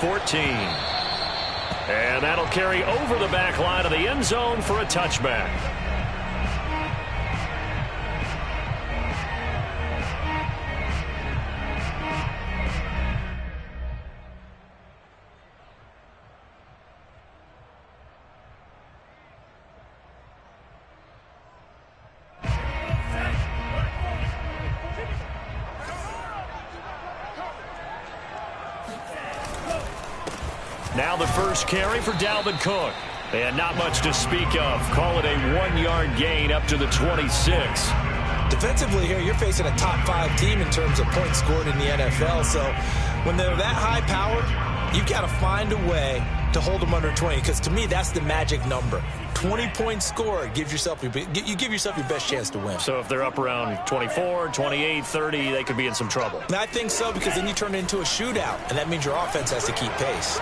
14. And that'll carry over the back line of the end zone for a touchback. Now the first carry for Dalvin Cook. And not much to speak of. Call it a 1-yard gain up to the 26. Defensively here, you're facing a top 5 team in terms of points scored in the NFL. So when they're that high powered, you've got to find a way to hold them under 20. Because to me, that's the magic number. 20 points scored gives yourself you give yourself your best chance to win. So if they're up around 24, 28, 30, they could be in some trouble. And I think so, because then you turn it into a shootout, and that means your offense has to keep pace.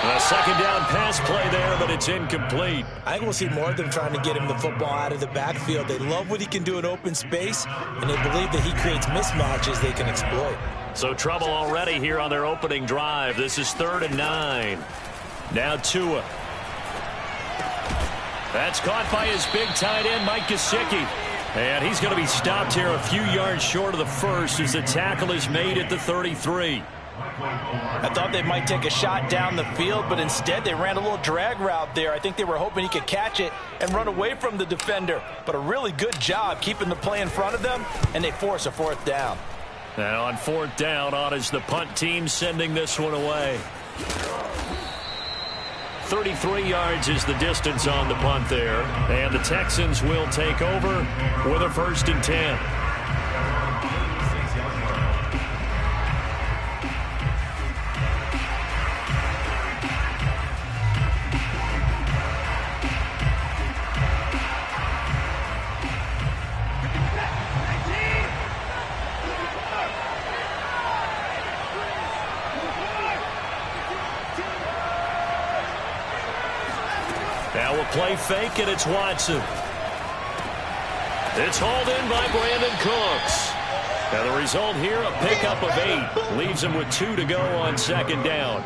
A second down pass play there, but it's incomplete. I think we'll see more of them trying to get him the football out of the backfield. They love what he can do in open space, and they believe that he creates mismatches they can exploit. So trouble already here on their opening drive. This is 3rd and 9. Now Tua. That's caught by his big tight end, Mike Gesicki. And he's going to be stopped here a few yards short of the first as the tackle is made at the 33. I thought they might take a shot down the field, but instead they ran a little drag route there. I think they were hoping he could catch it and run away from the defender. But a really good job keeping the play in front of them, and they force a 4th down. And on 4th down, on is the punt team sending this one away. 33 yards is the distance on the punt there. And the Texans will take over with a 1st and 10. Now we'll play fake, and it's Watson. It's hauled in by Brandon Cooks. Now the result here, a pickup of 8. Leaves him with 2 to go on 2nd down.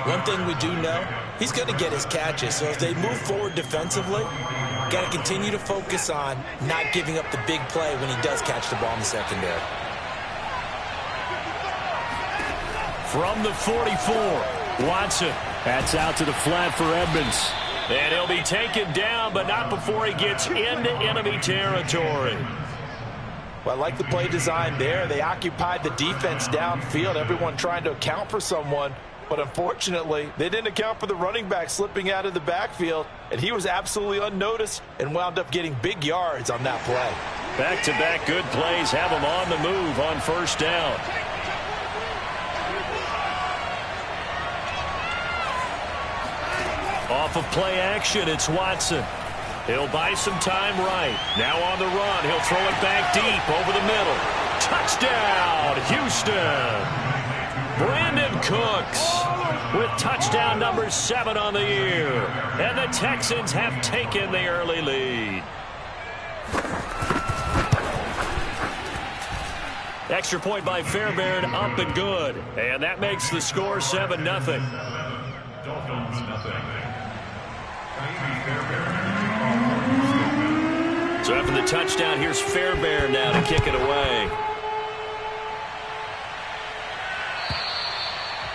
One thing we do know, he's going to get his catches. So as they move forward defensively, got to continue to focus on not giving up the big play when he does catch the ball in the secondary. From the 44, Watson. That's out to the flat for Edmonds. And he'll be taken down, but not before he gets into enemy territory. Well, I like the play design there. They occupied the defense downfield, everyone trying to account for someone. But unfortunately, they didn't account for the running back slipping out of the backfield, and he was absolutely unnoticed and wound up getting big yards on that play. Back-to-back good plays have him on the move on 1st down. Off of play action, it's Watson. He'll buy some time right. Now on the run, he'll throw it back deep over the middle. Touchdown, Houston. Brandon Cooks with touchdown number 7 on the year. And the Texans have taken the early lead. Extra point by Fairbairn, up and good. And that makes the score 7-0. Dolphins, nothing. So after the touchdown, here's Fairbairn now to kick it away.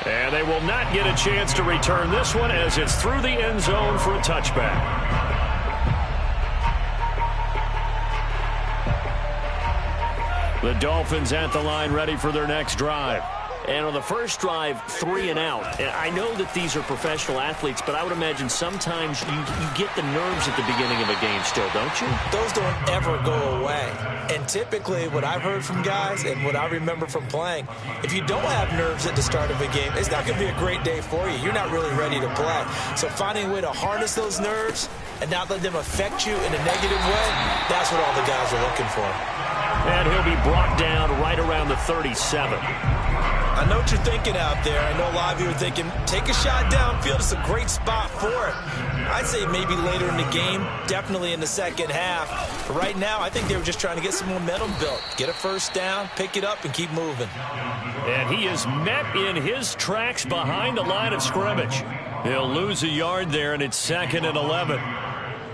And they will not get a chance to return this one as it's through the end zone for a touchback. The Dolphins at the line ready for their next drive. And on the first drive, 3 and out. And I know that these are professional athletes, but I would imagine sometimes you get the nerves at the beginning of a game still, don't you? Those don't ever go away. And typically what I've heard from guys and what I remember from playing, if you don't have nerves at the start of a game, it's not going to be a great day for you. You're not really ready to play. So finding a way to harness those nerves and not let them affect you in a negative way, that's what all the guys are looking for. And he'll be brought down right around the 37. I know what you're thinking out there. I know a lot of you are thinking, take a shot downfield. It's a great spot for it. I'd say maybe later in the game, definitely in the second half. But right now, I think they were just trying to get some momentum built. Get a first down, pick it up, and keep moving. And he is met in his tracks behind the line of scrimmage. He'll lose a yard there, and it's 2nd and 11.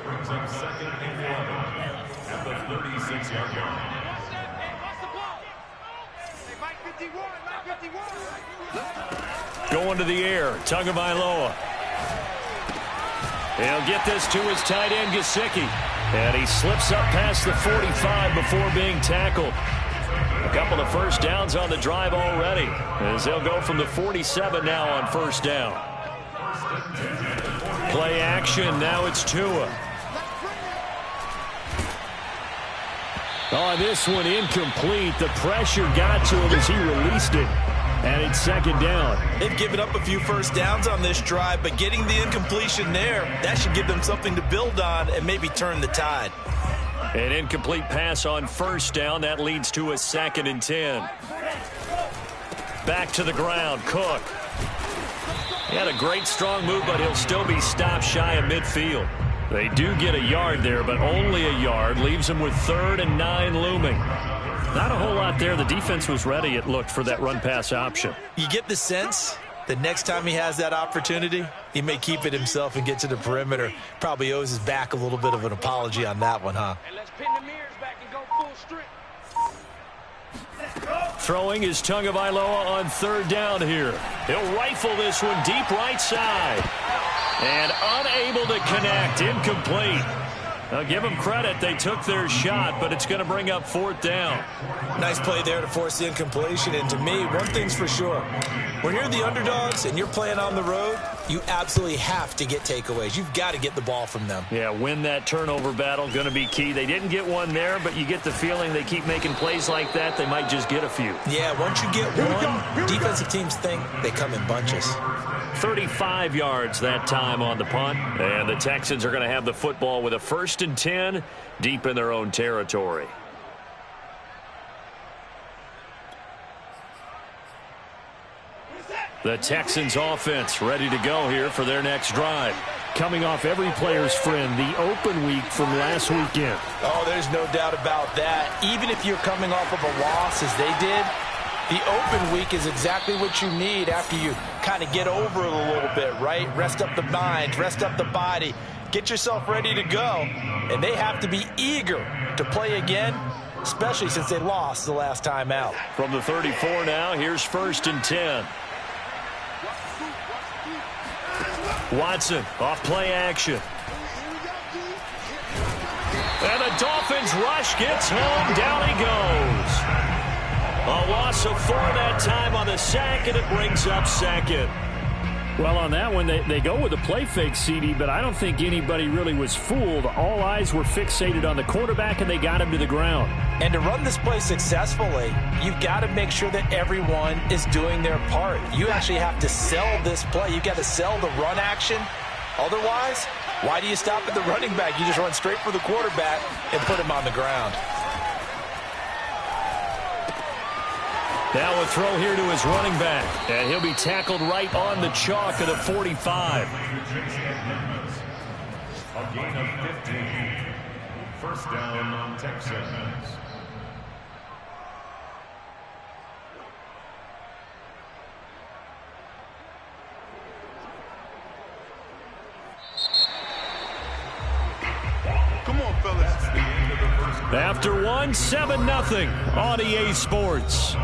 Brings up 2nd and 11 at the 36-yard line. Going to the air, Tagovailoa. He'll get this to his tight end, Gesicki. And he slips up past the 45 before being tackled. A couple of first downs on the drive already, as they'll go from the 47 now on first down. Play action, now it's Tua. Oh, this one incomplete. The pressure got to him as he released it. And it's 2nd down. They've given up a few first downs on this drive, but getting the incompletion there, that should give them something to build on and maybe turn the tide. An incomplete pass on first down. That leads to a 2nd and 10. Back to the ground, Cook. He had a great strong move, but he'll still be stopped shy of midfield. They do get a yard there, but only a yard. Leaves them with 3rd and 9 looming. Not a whole lot there. The defense was ready, it looked, for that run-pass option. You get the sense that next time he has that opportunity, he may keep it himself and get to the perimeter. Probably owes his back a little bit of an apology on that one, huh? Let's pin the mirrors back and go full strength. Throwing is Tagovailoa on 3rd down here. He'll rifle this one deep right side. And unable to connect. Incomplete. I'll give them credit. They took their shot, but it's going to bring up 4th down. Nice play there to force the incompletion. And to me, one thing's for sure. When you're the underdogs and you're playing on the road, you absolutely have to get takeaways. You've got to get the ball from them. Yeah, win that turnover battle. Going to be key. They didn't get one there, but you get the feeling they keep making plays like that, they might just get a few. Yeah, once you get one, defensive teams think they come in bunches. 35 yards that time on the punt. And the Texans are going to have the football with a 1st and 10 deep in their own territory. The Texans offense ready to go here for their next drive. Coming off every player's friend, the open week from last weekend. Oh, there's no doubt about that. Even if you're coming off of a loss as they did, the open week is exactly what you need after you kind of get over it a little bit, right? Rest up the mind, rest up the body, get yourself ready to go. And they have to be eager to play again, especially since they lost the last time out. From the 34 now, here's 1st and 10. Watson off play action. And the Dolphins rush gets home. Down he goes. A loss of 4 that time on the sack, and it brings up 2nd. Well, on that one, they go with a play fake, CD, but I don't think anybody really was fooled. All eyes were fixated on the quarterback, and they got him to the ground. And to run this play successfully, you've got to make sure that everyone is doing their part. You actually have to sell this play. You've got to sell the run action. Otherwise, why do you stop at the running back? You just run straight for the quarterback and put him on the ground. Now a throw here to his running back, and he'll be tackled right on the chalk of the 45. A gain of 15. First down, Texans. Come on, fellas. After one, 7-0 on EA Sports.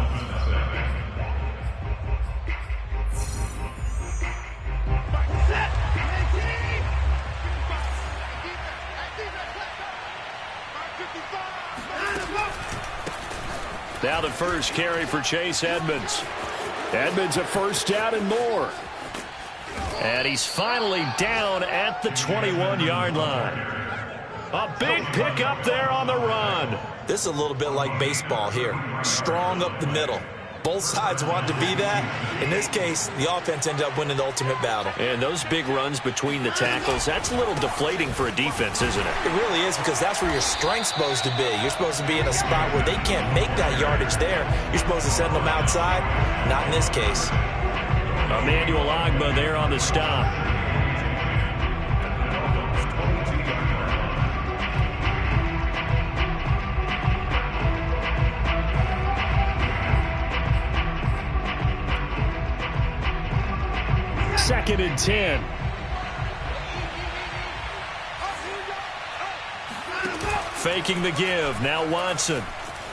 Now the first carry for Chase Edmonds. Edmonds a first down and more. And he's finally down at the 21-yard line. A big pickup there on the run. This is a little bit like baseball here. Strong up the middle. Both sides want to be that. In this case, the offense ended up winning the ultimate battle. And those big runs between the tackles, that's a little deflating for a defense, isn't it? It really is, because that's where your strength's supposed to be. You're supposed to be in a spot where they can't make that yardage there. You're supposed to send them outside. Not in this case. Emmanuel Ogbah there on the stop. Second and 10. Faking the give. Now Watson.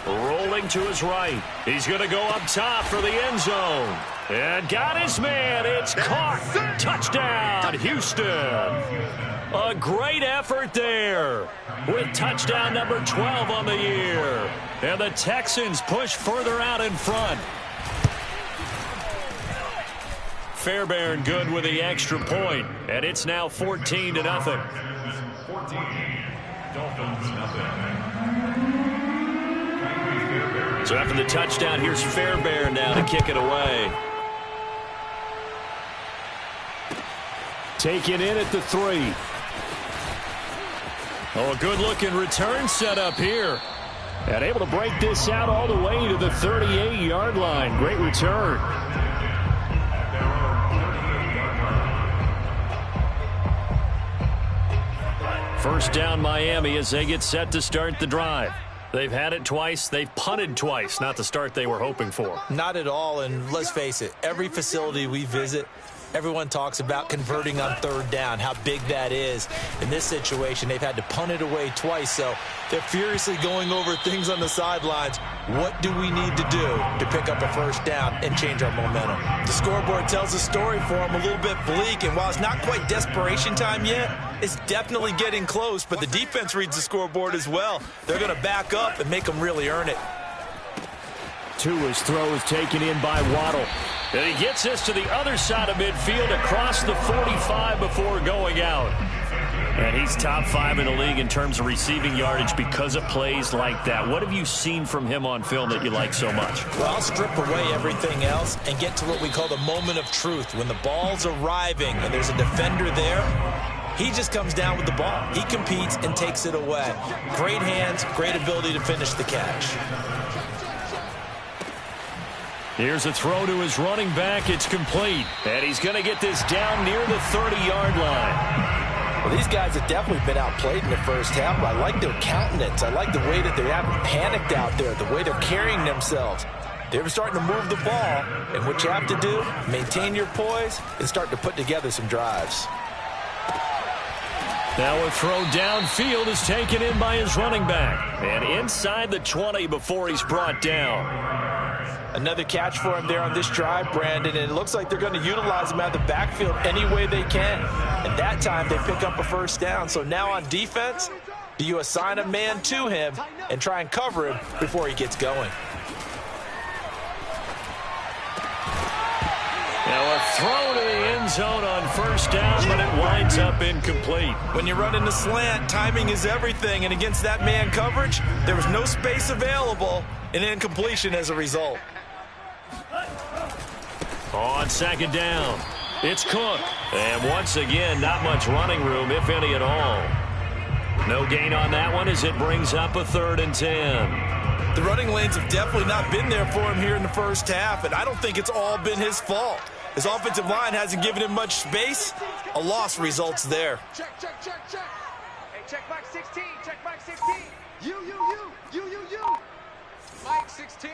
Rolling to his right. He's going to go up top for the end zone. And got his man. It's caught. Touchdown, Houston. A great effort there with touchdown number 12 on the year. And the Texans push further out in front. Fairbairn good with the extra point, and it's now 14-0. 14. Dolphins, nothing. So after the touchdown, here's Fairbairn now to kick it away. Taken in at the 3. Oh, a good-looking return set up here. And able to break this out all the way to the 38-yard line. Great return. First down Miami as they get set to start the drive. They've had it twice. They've punted twice. Not the start they were hoping for. Not at all, and let's face it, every facility we visit, everyone talks about converting on third down, how big that is. In this situation, they've had to punt it away twice, so they're furiously going over things on the sidelines. What do we need to do to pick up a first down and change our momentum? The scoreboard tells a story for them, a little bit bleak, and while it's not quite desperation time yet, it's definitely getting close, but the defense reads the scoreboard as well. They're going to back up and make them really earn it. Tua's throw is taken in by Waddle. And he gets this to the other side of midfield across the 45 before going out. And he's top 5 in the league in terms of receiving yardage because of plays like that. What have you seen from him on film that you like so much? Well, I'll strip away everything else and get to what we call the moment of truth. When the ball's arriving and there's a defender there, he just comes down with the ball. He competes and takes it away. Great hands, great ability to finish the catch. Here's a throw to his running back. It's complete. And he's going to get this down near the 30-yard line. Well, these guys have definitely been outplayed in the first half. I like their countenance. I like the way that they haven't panicked out there, the way they're carrying themselves. They're starting to move the ball. And what you have to do, maintain your poise and start to put together some drives. Now a throw downfield is taken in by his running back. And inside the 20 before he's brought down. Another catch for him there on this drive, Brandon, and it looks like they're going to utilize him out of the backfield any way they can. And that time they pick up a first down. So now on defense, do you assign a man to him and try and cover him before he gets going? Now a throw to the end zone on first down, but it winds up incomplete. When you run in the slant, timing is everything, and against that man coverage, there was no space available, and incompletion as a result. On second down, it's Cook. And once again, not much running room, if any at all. No gain on that one as it brings up a 3rd and 10. The running lanes have definitely not been there for him here in the first half, and I don't think it's all been his fault. His offensive line hasn't given him much space. A loss results there. Check. Hey, check Mike 16. Check Mike 16. You. Mike 16.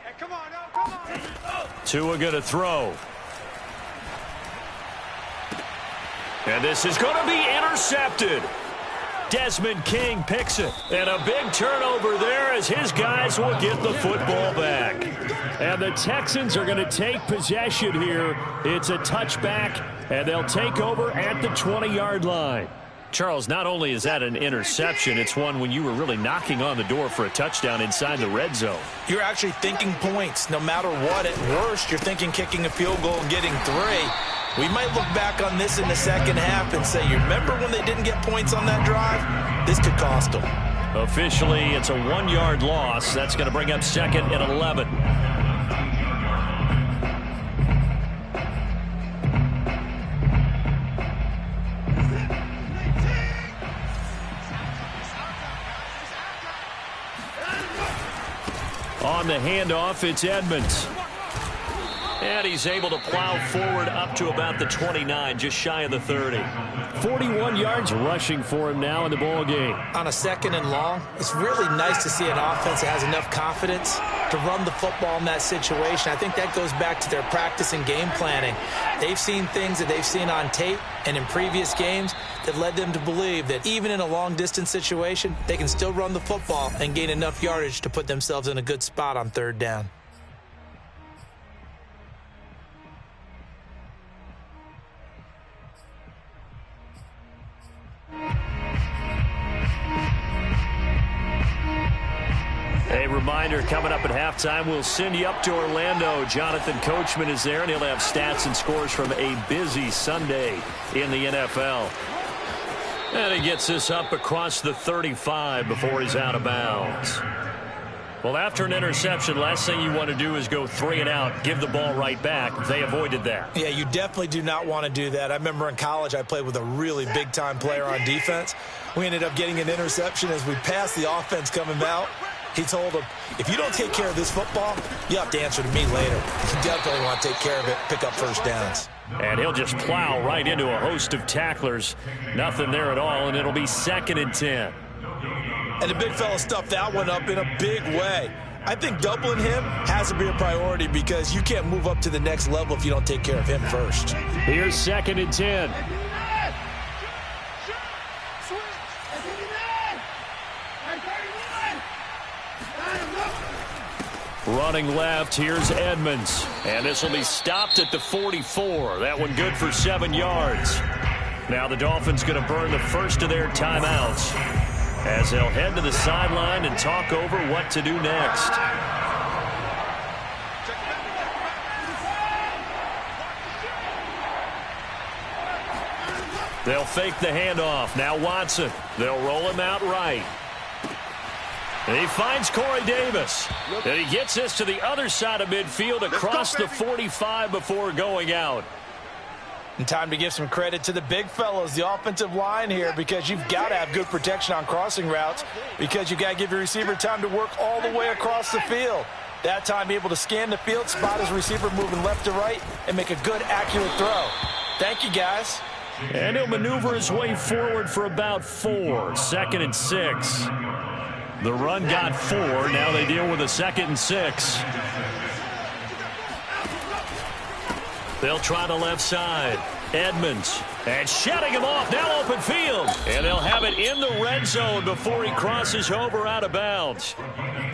Hey, come on. Tua going to throw. And this is going to be intercepted. Desmond King picks it. And a big turnover there as his guys will get the football back. And the Texans are going to take possession here. It's a touchback, and they'll take over at the 20-yard line. Charles, not only is that an interception, it's one when you were really knocking on the door for a touchdown inside the red zone. You're actually thinking points no matter what. At worst, you're thinking kicking a field goal and getting 3. We might look back on this in the second half and say, you remember when they didn't get points on that drive? This could cost them. Officially, it's a 1-yard loss. That's going to bring up 2nd and 11. On the handoff, it's Edmonds. And he's able to plow forward up to about the 29, just shy of the 30. 41 yards rushing for him now in the ball game. On a 2nd and long, it's really nice to see an offense that has enough confidence to run the football in that situation. I think that goes back to their practice and game planning. They've seen things that they've seen on tape and in previous games that led them to believe that even in a long-distance situation, they can still run the football and gain enough yardage to put themselves in a good spot on 3rd down. A reminder, coming up at halftime, we'll send you up to Orlando. Jonathan Coachman is there, and he'll have stats and scores from a busy Sunday in the NFL. And he gets this up across the 35 before he's out of bounds. Well, after an interception, last thing you want to do is go 3 and out, give the ball right back. They avoided that. Yeah, you definitely do not want to do that. I remember in college I played with a really big-time player on defense. We ended up getting an interception as we passed the offense coming out. He told him, if you don't take care of this football, you have to answer to me later. You definitely want to take care of it, pick up 1st downs. And he'll just plow right into a host of tacklers. Nothing there at all, and it'll be 2nd and 10. And the big fella stuffed that one up in a big way. I think doubling him has to be a priority because you can't move up to the next level if you don't take care of him first. Here's 2nd and 10. Running left, here's Edmonds. And this will be stopped at the 44. That one good for 7 yards. Now the Dolphins going to burn the first of their timeouts as they'll head to the sideline and talk over what to do next. They'll fake the handoff. Now Watson. They'll roll him out right. And he finds Corey Davis. And he gets this to the other side of midfield across the 45 before going out. And time to give some credit to the big fellows, the offensive line here, because you've got to have good protection on crossing routes because you've got to give your receiver time to work all the way across the field. That time, be able to scan the field, spot his receiver moving left to right, and make a good, accurate throw. Thank you, guys. And he'll maneuver his way forward for about 4. 2nd and 6. The run got 4. Now they deal with a 2nd and 6. They'll try the left side. Edmonds. And shutting him off. Now open field. And they'll have it in the red zone before he crosses over out of bounds.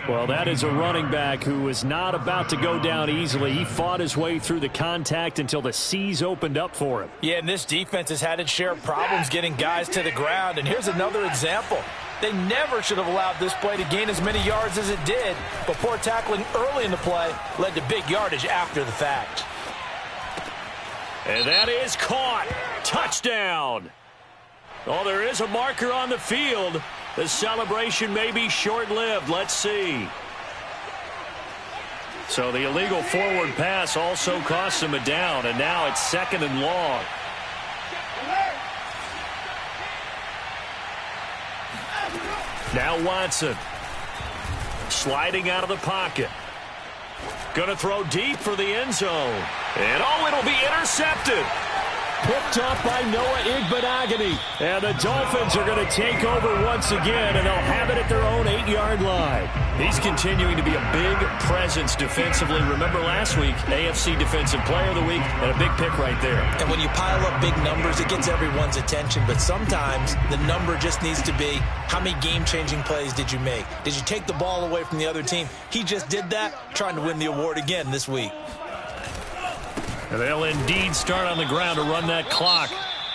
Well, that is a running back who is not about to go down easily. He fought his way through the contact until the seas opened up for him. Yeah, and this defense has had its share of problems getting guys to the ground. And here's another example. They never should have allowed this play to gain as many yards as it did, but poor tackling early in the play led to big yardage after the fact. And that is caught. Touchdown. Oh, there is a marker on the field. The celebration may be short-lived. Let's see. So the illegal forward pass also cost him a down, and now it's 2nd and long. Now Watson. Sliding out of the pocket. Going to throw deep for the end zone. And oh, it'll be intercepted. Picked off by Noah Igbenogany. And the Dolphins are going to take over once again, and they'll have it at their own 8-yard line. He's continuing to be a big presence defensively. Remember last week, AFC Defensive Player of the Week, and a big pick right there. And when you pile up big numbers, it gets everyone's attention. But sometimes the number just needs to be, how many game-changing plays did you make? Did you take the ball away from the other team? He just did that, trying to win the award again this week. And they'll indeed start on the ground to run that clock.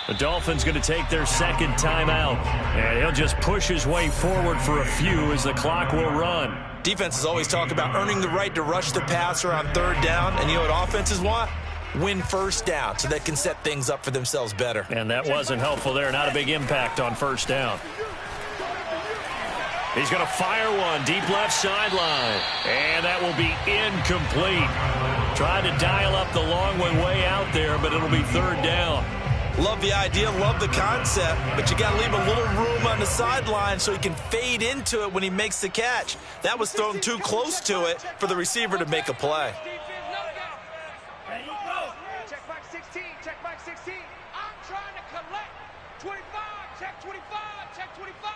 The Dolphins going to take their 2nd timeout. And he'll just push his way forward for a few as the clock will run. Defenses always talk about earning the right to rush the passer on 3rd down. And you know what offenses want? Win 1st down so they can set things up for themselves better. And that wasn't helpful there. Not a big impact on 1st down. He's going to fire one deep left sideline. And that will be incomplete. Trying to dial up the long one way out there, but it'll be third down. Love the idea, love the concept, but you got to leave a little room on the sideline so he can fade into it when he makes the catch. That was thrown too close to it for the receiver to make a play. Check back 16, check back 16. I'm trying to collect. 25, check 25, check 25.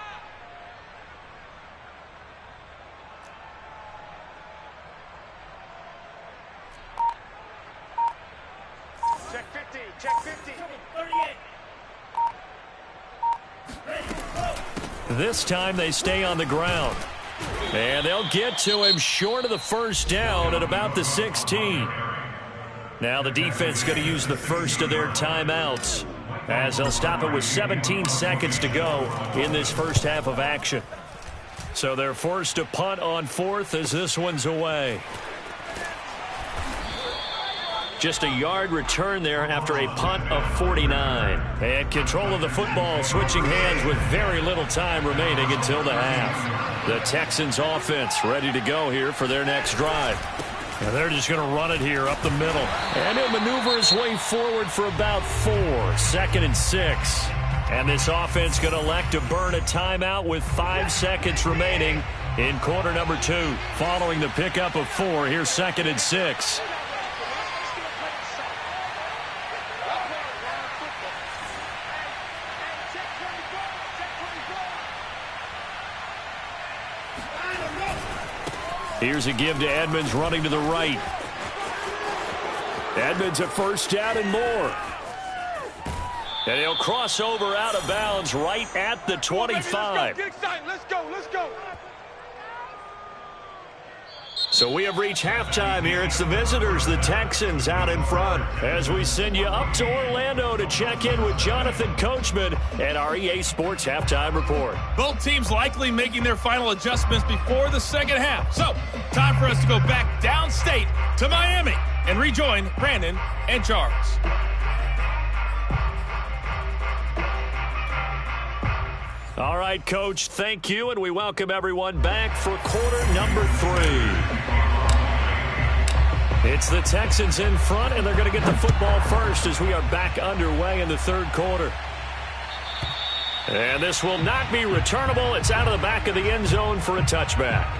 Check 50, check 50. 38. This time they stay on the ground. And they'll get to him short of the first down at about the 16. Now the defense going to use the first of their timeouts as they'll stop it with 17 seconds to go in this first half of action. So they're forced to punt on fourth as this one's away. Just a yard return there after a punt of 49. And control of the football switching hands with very little time remaining until the half. The Texans offense ready to go here for their next drive. And they're just going to run it here up the middle. And he'll maneuver his way forward for about 4. 2nd and 6. And this offense going to elect to burn a timeout with 5 seconds remaining in quarter number 2. Following the pickup of 4, here's 2nd and 6. Here's a give to Edmonds running to the right. Edmonds a first down and more. And he'll cross over out of bounds right at the 25. Get excited. Let's go, let's go. So we have reached halftime here. It's the visitors, the Texans, out in front. As we send you up to Orlando to check in with Jonathan Coachman and our EA Sports Halftime Report. Both teams likely making their final adjustments before the second half. So, time for us to go back downstate to Miami and rejoin Brandon and Charles. All right, Coach, thank you, and we welcome everyone back for quarter number 3. It's the Texans in front, and they're going to get the football first as we are back underway in the third quarter. And this will not be returnable. It's out of the back of the end zone for a touchback.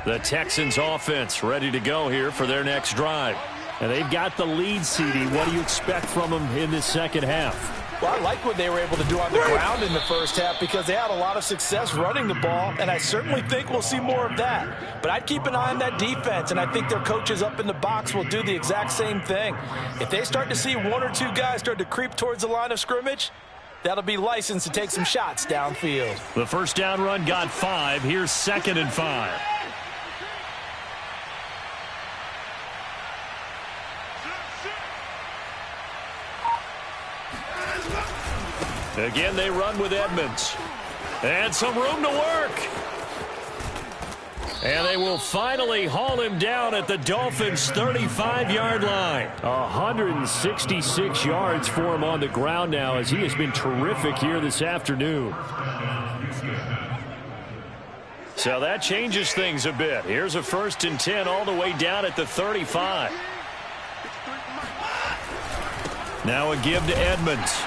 The Texans offense ready to go here for their next drive. And they've got the lead, CD. What do you expect from them in this second half? Well, I like what they were able to do on the ground in the first half because they had a lot of success running the ball, and I certainly think we'll see more of that. But I'd keep an eye on that defense, and I think their coaches up in the box will do the exact same thing. If they start to see 1 or 2 guys start to creep towards the line of scrimmage, that'll be licensed to take some shots downfield. The first down run got 5. Here's 2nd and 5. Again, they run with Edmonds. And some room to work. And they will finally haul him down at the Dolphins' 35-yard line. 166 yards for him on the ground now as he has been terrific here this afternoon. So that changes things a bit. Here's a 1st and 10 all the way down at the 35. Now a give to Edmonds.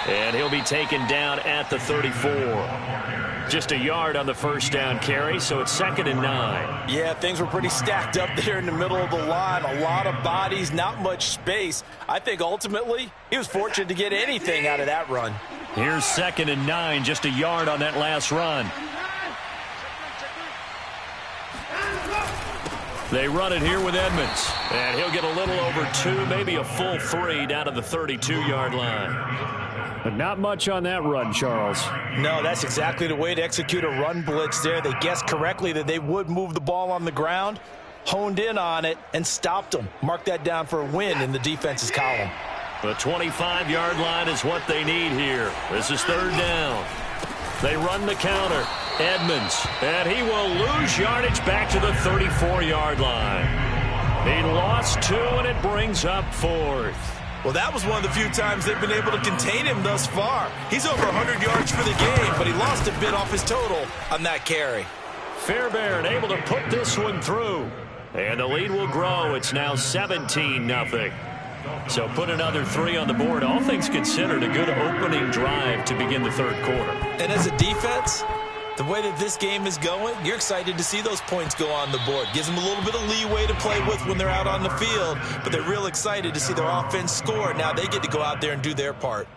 And he'll be taken down at the 34. Just a yard on the first down carry, so it's 2nd and 9. Yeah, things were pretty stacked up there in the middle of the line. A lot of bodies, not much space. I think ultimately he was fortunate to get anything out of that run. Here's 2nd and 9, just a yard on that last run. They run it here with Edmonds. And he'll get a little over 2, maybe a full 3 down to the 32-yard line. But not much on that run, Charles. No, that's exactly the way to execute a run blitz there. They guessed correctly that they would move the ball on the ground, honed in on it, and stopped them. Mark that down for a win in the defense's column. The 25-yard line is what they need here. This is 3rd down. They run the counter. Edmonds, and he will lose yardage back to the 34-yard line. He lost 2, and it brings up 4th. Well, that was one of the few times they've been able to contain him thus far. He's over 100 yards for the game, but he lost a bit off his total on that carry. Fairbairn able to put this one through. And the lead will grow. It's now 17-0. So put another 3 on the board. All things considered, a good opening drive to begin the 3rd quarter. And as a defense, the way that this game is going, you're excited to see those points go on the board. Gives them a little bit of leeway to play with when they're out on the field, but they're real excited to see their offense score. Now they get to go out there and do their part.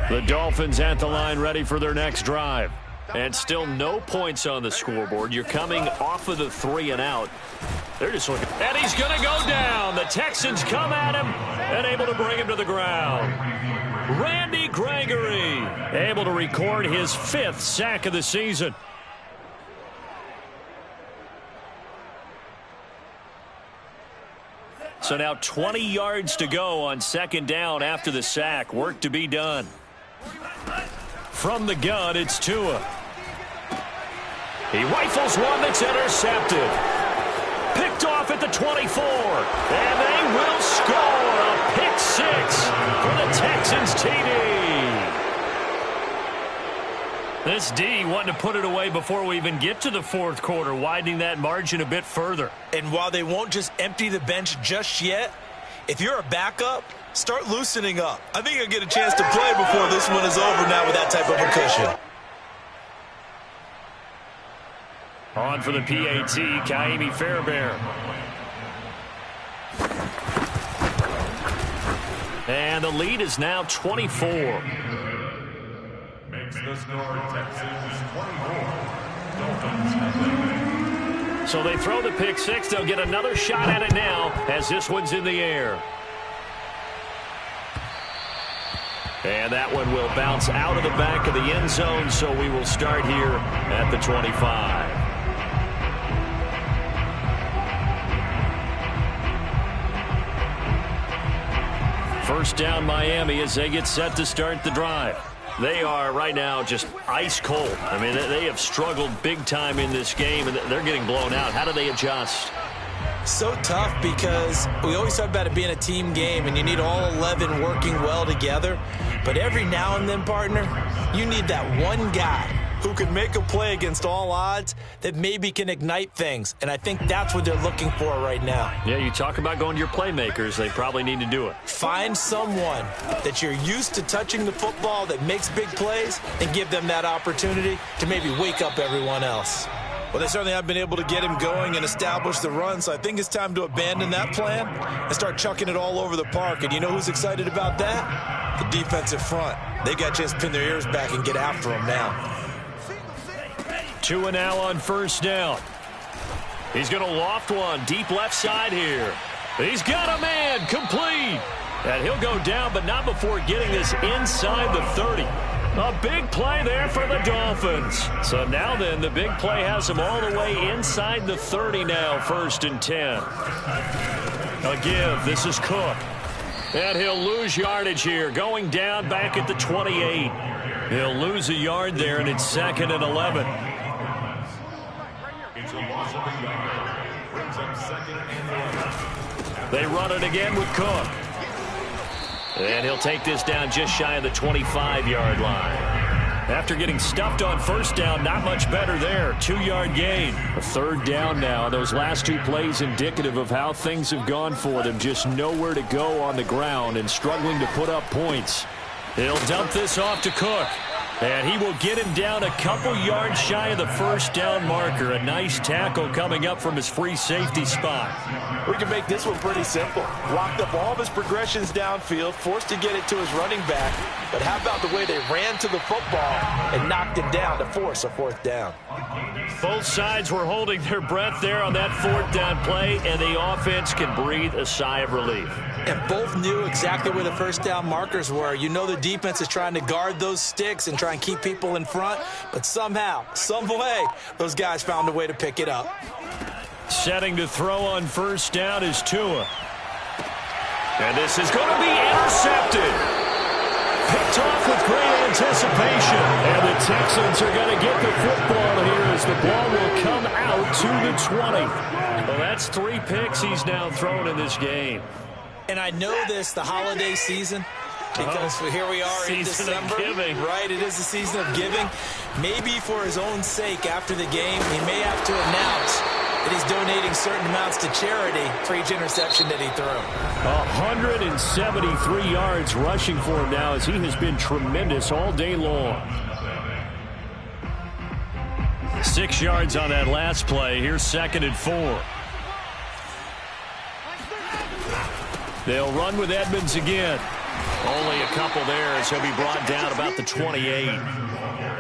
The Dolphins at the line ready for their next drive. And still no points on the scoreboard. You're coming off of the 3 and out. They're just looking. And he's going to go down. The Texans come at him and able to bring him to the ground. Randy Gregory able to record his 5th sack of the season. So now 20 yards to go on 2nd down after the sack. Work to be done. From the gun, it's Tua. He rifles one that's intercepted. Picked off at the 24. And they will score a pick 6 for the Texans TD. This D wanting to put it away before we even get to the 4th quarter, widening that margin a bit further. And while they won't just empty the bench just yet, if you're a backup, start loosening up. I think you'll get a chance to play before this one is over now with that type of a cushion. On for the PAT, Kaimi Fairbairn. And the lead is now 24. Makes the score Texans 24. Dolphins nothing. So they throw the pick 6. They'll get another shot at it now as this one's in the air. And that one will bounce out of the back of the end zone, so we will start here at the 25. First down Miami as they get set to start the drive. They are right now just ice cold. I mean, they have struggled big time in this game, and they're getting blown out. How do they adjust? So tough because we always talk about it being a team game, and you need all 11 working well together. But every now and then, partner, you need that one guy who can make a play against all odds that maybe can ignite things. And I think that's what they're looking for right now. Yeah, you talk about going to your playmakers. They probably need to do it. Find someone that you're used to touching the football that makes big plays and give them that opportunity to maybe wake up everyone else. Well, they certainly have been able to get him going and establish the run, so I think it's time to abandon that plan and start chucking it all over the park. And you know who's excited about that? The defensive front. They got to just pin their ears back and get after him now. Tua now on first down. He's going to loft one deep left side here. He's got a man complete. And he'll go down, but not before getting this inside the 30. A big play there for the Dolphins. So now then, the big play has them all the way inside the 30 now, 1st and 10. A give. This is Cook. And he'll lose yardage here, going down back at the 28. He'll lose a yard there, and it's 2nd and 11. It's a loss of a yard. Brings up 2nd and 11. They run it again with Cook. And he'll take this down just shy of the 25-yard line. After getting stuffed on first down, not much better there. 2-yard gain. A 3rd down now. Those last 2 plays indicative of how things have gone for them. Just nowhere to go on the ground and struggling to put up points. He'll dump this off to Cook. And he will get him down a couple yards shy of the first down marker. A nice tackle coming up from his free safety spot. We can make this one pretty simple. Blocked up all of his progressions downfield, forced to get it to his running back, but how about the way they ran to the football and knocked him down to force a 4th down? Both sides were holding their breath there on that 4th down play, and the offense can breathe a sigh of relief. And both knew exactly where the 1st down markers were. You know the defense is trying to guard those sticks and try and keep people in front, but somehow, some way, those guys found a way to pick it up. Setting to throw on 1st down is Tua. And this is going to be intercepted. Picked off with great anticipation. And the Texans are going to get the football here as the ball will come out to the 20. Well, that's 3 picks he's now thrown in this game. And I know this, the holiday season, because here we are in December. Giving. Right, it is the season of giving. Maybe for his own sake after the game, he may have to announce that he's donating certain amounts to charity for each interception that he threw. 173 yards rushing for him now as he has been tremendous all day long. 6 yards on that last play. Here's 2nd and 4. They'll run with Edmonds again. Only a couple there as he'll be brought down about the 28.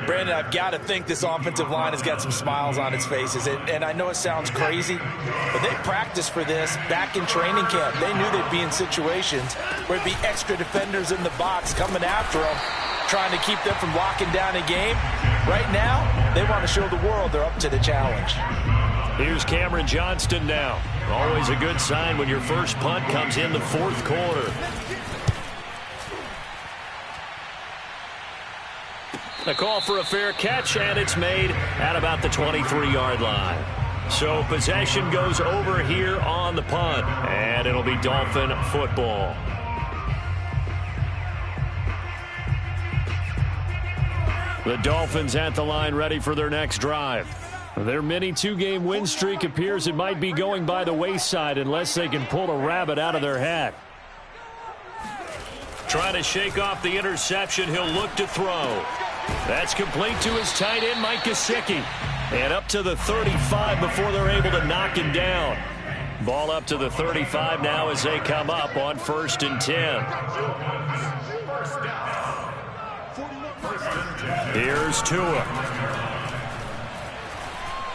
Brandon, I've got to think this offensive line has got some smiles on its faces. And I know it sounds crazy, but they practiced for this back in training camp. They knew they'd be in situations where there'd be extra defenders in the box coming after them, trying to keep them from locking down a game. Right now, they want to show the world they're up to the challenge. Here's Cameron Johnston now. Always a good sign when your first punt comes in the 4th quarter. A call for a fair catch, and it's made at about the 23-yard line. So possession goes over here on the punt, and it'll be Dolphin football. The Dolphins at the line ready for their next drive. Their mini 2-game win streak appears it might be going by the wayside unless they can pull a rabbit out of their hat. Trying to shake off the interception, he'll look to throw. That's complete to his tight end, Mike Gesicki. And up to the 35 before they're able to knock him down. Ball up to the 35 now as they come up on 1st and 10. Here's Tua.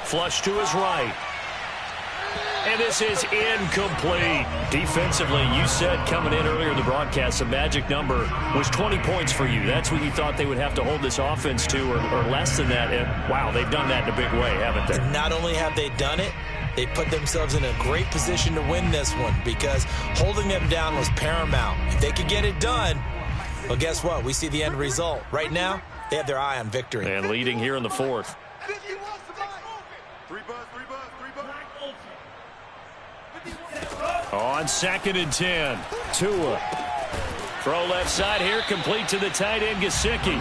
Flush to his right. And this is incomplete. Defensively, you said coming in earlier in the broadcast, the magic number was 20 points for you. That's what you thought they would have to hold this offense to, or less than that. And, wow, they've done that in a big way, haven't they? And not only have they done it, they put themselves in a great position to win this one because holding them down was paramount. If they could get it done, well, guess what? We see the end result. Right now, they have their eye on victory. And leading here in the 4th. On 2nd and 10, Tua. Throw left side here, complete to the tight end, Gesicki.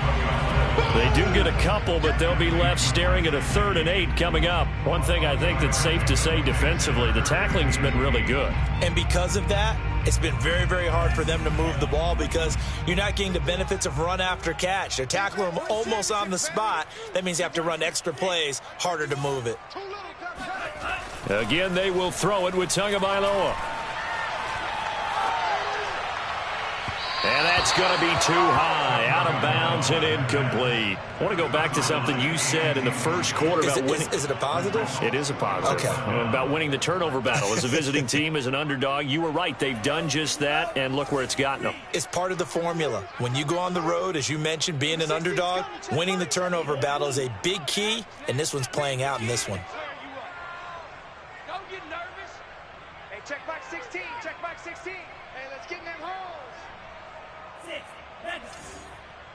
They do get a couple, but they'll be left staring at a 3rd and 8 coming up. One thing I think that's safe to say defensively, the tackling's been really good. And because of that, it's been very, very hard for them to move the ball because you're not getting the benefits of run after catch. They're tackling them almost on the spot. That means you have to run extra plays, harder to move it. Again, they will throw it with Tagovailoa. And that's going to be too high, out of bounds and incomplete. I want to go back to something you said in the first quarter about winning. Is it a positive? It is a positive. Okay. About winning the turnover battle. As a visiting team, as an underdog, you were right. They've done just that, and look where it's gotten them. It's part of the formula. When you go on the road, as you mentioned, being an underdog, winning the turnover battle is a big key, and this one's playing out in this one. Don't get nervous. Hey, check back 16. Check back 16. Hey, let's get in them holes.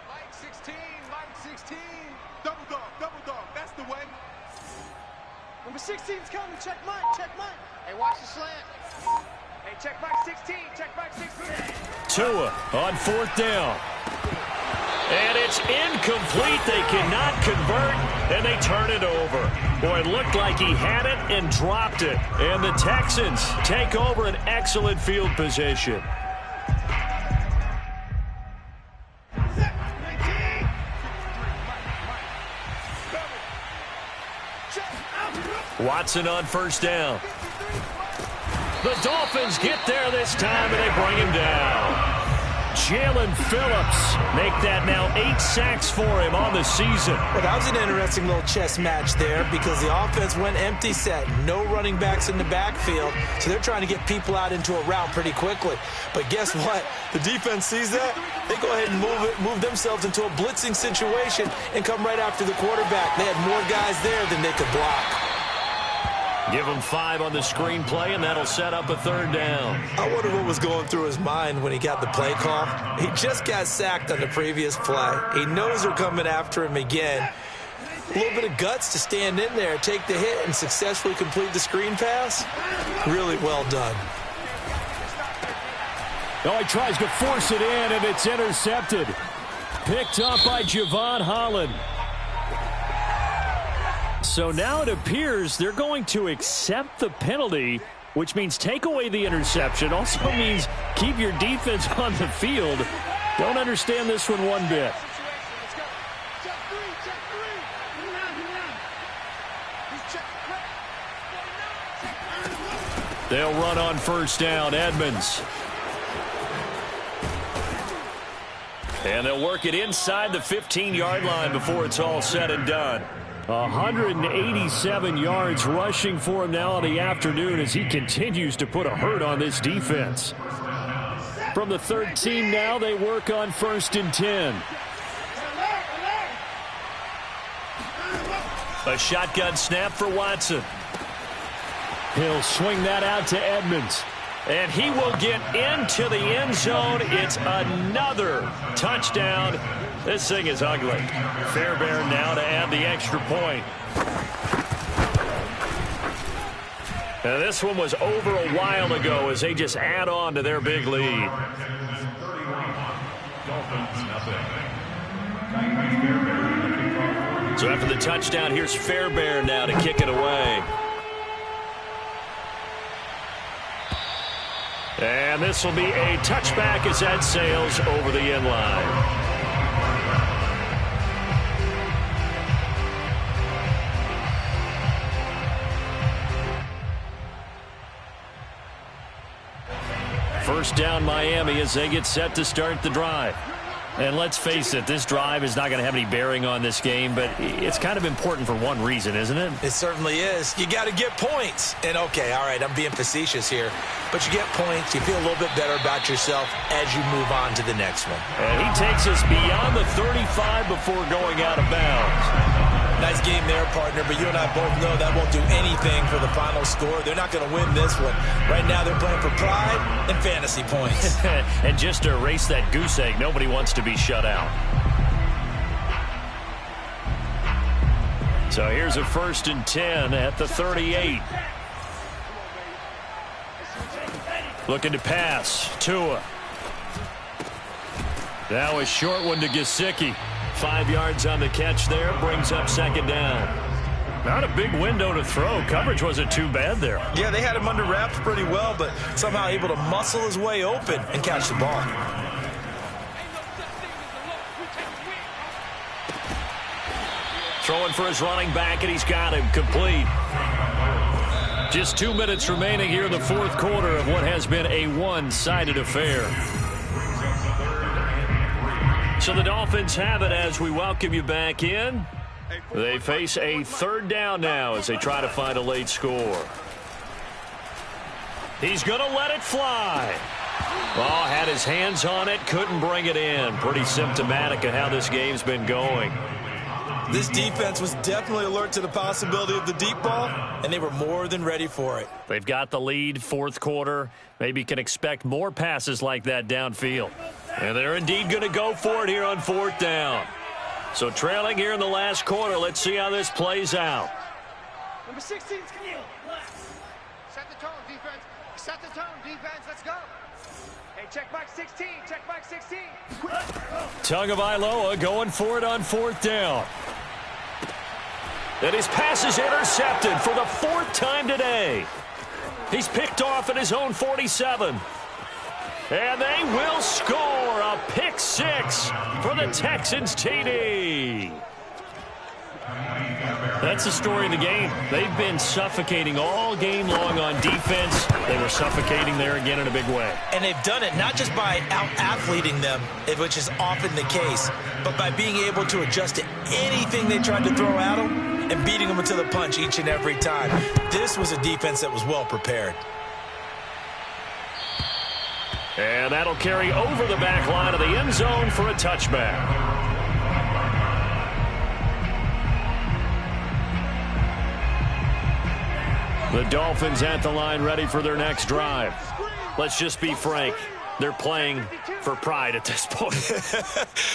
Mike 16. Mike 16. Double dog, that's the way. Number 16's coming. Check Mike. Check Mike. Hey, watch the slant. Hey, check back 16. Check back 16. Tua on 4th down. And it's incomplete. They cannot convert, and they turn it over. Boy, it looked like he had it and dropped it. And the Texans take over an excellent field position. Watson on 1st down. The Dolphins get there this time, and they bring him down. Jalen Phillips make that now 8 sacks for him on the season. Well, that was an interesting little chess match there because the offense went empty set. No running backs in the backfield, so they're trying to get people out into a route pretty quickly. But guess what? The defense sees that. They go ahead and move themselves into a blitzing situation and come right after the quarterback. They had more guys there than they could block. Give him 5 on the screenplay, and that'll set up a 3rd down. I wonder what was going through his mind when he got the play call. He just got sacked on the previous play. He knows they're coming after him again. A little bit of guts to stand in there, take the hit, and successfully complete the screen pass. Really well done. Oh, he tries to force it in, and it's intercepted. Picked up by Javon Holland. So now it appears they're going to accept the penalty, which means take away the interception. Also means keep your defense on the field. Don't understand this one bit. They'll run on 1st down, Edmonds. And they'll work it inside the 15-yard line before it's all said and done. 187 yards rushing for him now in the afternoon as he continues to put a hurt on this defense. From the 13 now, they work on 1st and 10. A shotgun snap for Watson. He'll swing that out to Edmonds. And he will get into the end zone. It's another touchdown. This thing is ugly. Fairbairn now to add the extra point. Now this one was over a while ago as they just add on to their big lead. So after the touchdown, here's Fairbairn now to kick it away. And this will be a touchback as that sails over the end line. First down Miami as they get set to start the drive. And let's face it, this drive is not going to have any bearing on this game, but it's kind of important for one reason, isn't it? It certainly is. You got to get points. And, okay, all right, I'm being facetious here. But you get points, you feel a little bit better about yourself as you move on to the next one. And he takes us beyond the 35 before going out of bounds. Nice game there, partner, but you and I both know that won't do anything for the final score. They're not going to win this one. Right now they're playing for pride and fantasy points. And just to erase that goose egg, nobody wants to be shut out. So here's a 1st and 10 at the 38. Looking to pass. Tua. Now a short one to Gesicki. 5 yards on the catch there. Brings up 2nd down. Not a big window to throw. Coverage wasn't too bad there. Yeah, they had him under wraps pretty well, but somehow able to muscle his way open and catch the ball. Throwing for his running back, and he's got him complete. Just 2 minutes remaining here in the 4th quarter of what has been a one-sided affair. So the Dolphins have it as we welcome you back in. They face a 3rd down now as they try to find a late score. He's going to let it fly. Oh, had his hands on it, couldn't bring it in. Pretty symptomatic of how this game's been going. This defense was definitely alert to the possibility of the deep ball, and they were more than ready for it. They've got the lead, 4th quarter. Maybe can expect more passes like that downfield. And they're indeed going to go for it here on 4th down. So trailing here in the last quarter. Let's see how this plays out. Number 16's coming. Set the tone, defense. Set the tone, defense. Let's go. Hey, check Mike 16. Check Mike 16. Tagovailoa going for it on 4th down. And his pass is intercepted for the 4th time today. He's picked off at his own 47. And they will score a pick 6 for the Texans TD. That's the story of the game. They've been suffocating all game long on defense. They were suffocating there again in a big way. And they've done it not just by out-athleting them, which is often the case, but by being able to adjust to anything they tried to throw at them and beating them to the punch each and every time. This was a defense that was well prepared. And that'll carry over the back line of the end zone for a touchback. The Dolphins at the line ready for their next drive. Let's just be frank. They're playing for pride at this point.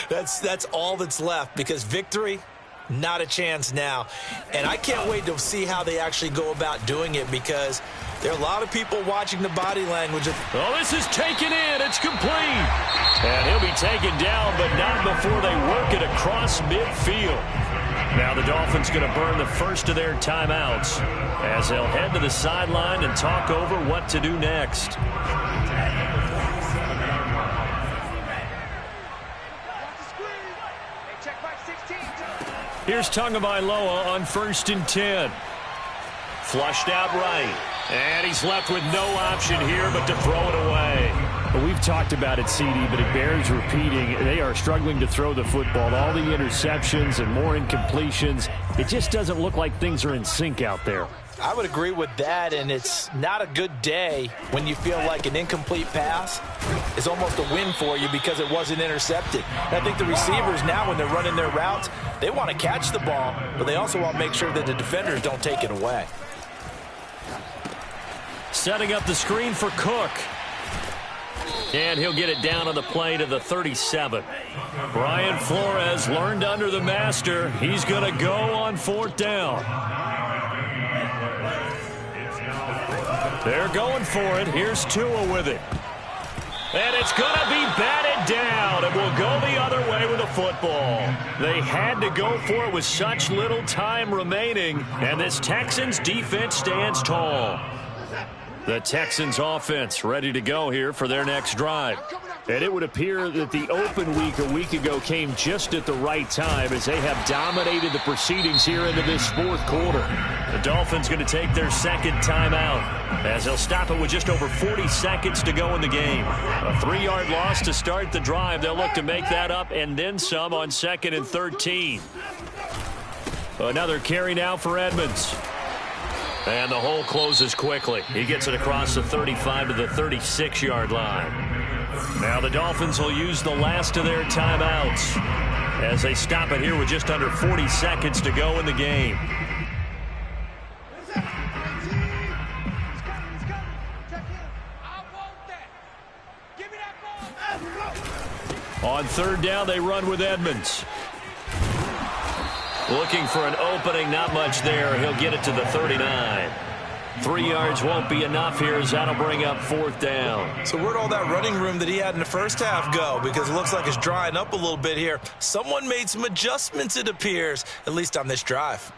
That's all that's left, because victory, not a chance now. And I can't wait to see how they actually go about doing it, because there are a lot of people watching the body language. Oh, this is taken in. It's complete. And he'll be taken down, but not before they work it across midfield. Now the Dolphins going to burn the first of their timeouts as they'll head to the sideline and talk over what to do next. Here's Tagovailoa on 1st and 10. Flushed out right. And he's left with no option here but to throw it away. Well, we've talked about it, CD, but it bears repeating. They are struggling to throw the football. All the interceptions and more incompletions. It just doesn't look like things are in sync out there. I would agree with that, and it's not a good day when you feel like an incomplete pass is almost a win for you because it wasn't intercepted. And I think the receivers now, when they're running their routes, they want to catch the ball, but they also want to make sure that the defenders don't take it away. Setting up the screen for Cook. And he'll get it down on the play to the 37. Brian Flores learned under the master. He's going to go on 4th down. They're going for it. Here's Tua with it. And it's going to be batted down. And will go the other way with the football. They had to go for it with such little time remaining. And this Texans defense stands tall. The Texans offense ready to go here for their next drive. And it would appear that the open week a week ago came just at the right time as they have dominated the proceedings here into this 4th quarter. The Dolphins going to take their second timeout as they'll stop it with just over 40 seconds to go in the game. A 3-yard loss to start the drive. They'll look to make that up and then some on 2nd and 13. Another carry now for Edmonds. And the hole closes quickly. He gets it across the 35 to the 36-yard line. Now the Dolphins will use the last of their timeouts as they stop it here with just under 40 seconds to go in the game. On 3rd down, they run with Edmonds. Looking for an opening, not much there. He'll get it to the 39. 3 yards won't be enough here as that'll bring up 4th down. So where'd all that running room that he had in the first half go? Because it looks like it's drying up a little bit here. Someone made some adjustments, it appears, at least on this drive.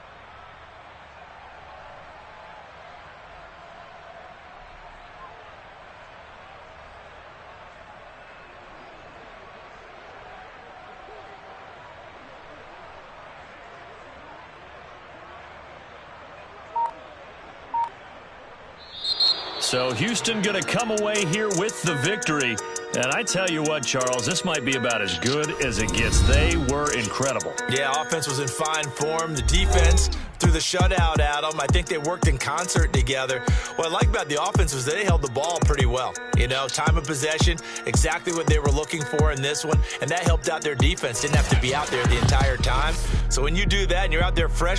So Houston going to come away here with the victory. And I tell you what, Charles, this might be about as good as it gets. They were incredible. Yeah, offense was in fine form. The defense threw the shutout at them. I think they worked in concert together. What I like about the offense was they held the ball pretty well. You know, time of possession, exactly what they were looking for in this one. And that helped out their defense. Didn't have to be out there the entire time. So when you do that and you're out there fresh,